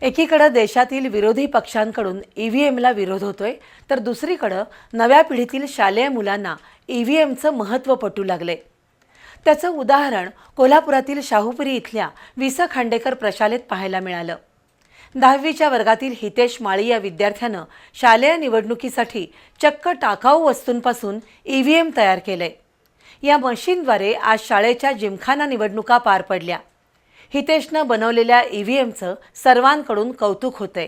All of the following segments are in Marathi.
एकीकडे देशातील विरोधी पक्षांकडून ईव्हीएमला विरोध होतोय, तर दुसरीकडे नव्या पिढीतील शालेय मुलांना ईव्हीएमचं महत्त्व पटू लागले। त्याचं उदाहरण कोल्हापुरातील शाहूपुरी इथल्या वि.स. खांडेकर प्रशालेत पाहायला मिळालं। 10वीच्या वर्गातील हितेश माळी या विद्यार्थ्यानं शालेय निवडणुकीसाठी चक्क टाकाऊ वस्तूंपासून ईव्हीएम तयार केले। या मशीनद्वारे आज शाळेच्या जिमखाना निवडणुका पार पडल्या। हितेशनं बनवलेल्या ईव्हीएमचं सर्वांकडून कौतुक होतंय।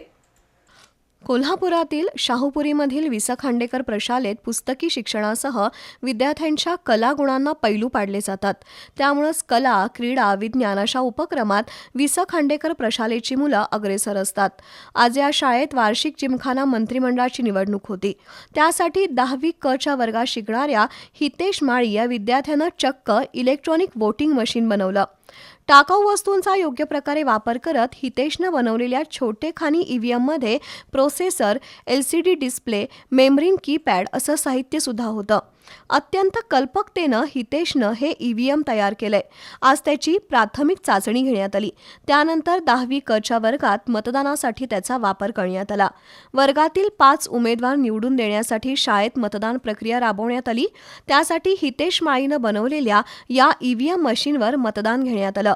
कोल्हापुरातील शाहूपुरीमधील वि.स. खांडेकर प्रशालेत पुस्तकी शिक्षणासह विद्यार्थ्यांच्या कलागुणांना पैलू पाडले जातात। त्यामुळेच कला, क्रीडा, विज्ञान अशा उपक्रमात वि.स. खांडेकर प्रशालेची मुलं अग्रेसर असतात। आज या शाळेत वार्षिक जिमखाना मंत्रिमंडळाची निवडणूक होती। त्यासाठी 10वी क च्या वर्गात शिकणाऱ्या हितेश माळी या विद्यार्थ्यानं चक्क इलेक्ट्रॉनिक वोटिंग मशीन बनवलं। टाकाऊ वस्तूंचा योग्य प्रकारे वापर करत हितेशनं बनवलेल्या छोटेखानी ईव्हीएममध्ये processor, LCD display, memory keypad असं साहित्य सुद्धा होतं। अत्यंत कल्पकतेनं हितेशनं हे ईव्हीएम तयार केलंय। आज त्याची प्राथमिक चाचणी घेण्यात आली। त्यानंतर 10वी क च्या वर्गात मतदानासाठी त्याचा वापर करण्यात आला। वर्गातील 5 उमेदवार निवडून देण्यासाठी शाळेत मतदान प्रक्रिया राबवण्यात आली। त्यासाठी हितेश माळीनं बनवलेल्या या ईव्हीएम मशीनवर मतदान घेण्यात आलं।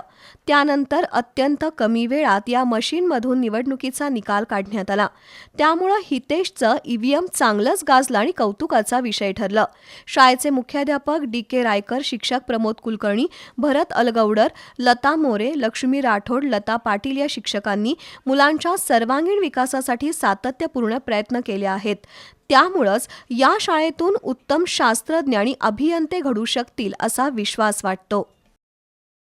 त्यानंतर अत्यंत कमी वेळात या मशीनमधून निवडणुकीचा निकाल काढण्यात आला। त्यामुळे हितेशचं ईव्हीएम चांगलंच गाजलं आणि कौतुकाचा विषय ठरलं। शाळेचे मुख्याध्यापक D.K. रायकर, शिक्षक प्रमोद कुलकर्णी, भरत अलगौडर, लता मोरे, लक्ष्मी राठोड, लता पाटील या शिक्षकांनी मुलांच्या सर्वांगीण विकासासाठी सातत्यपूर्ण प्रयत्न केले आहेत। त्यामुळेच या शाळेतून उत्तम शास्त्रज्ञ आणि अभियंते घडू शकतील असा विश्वास वाटतो।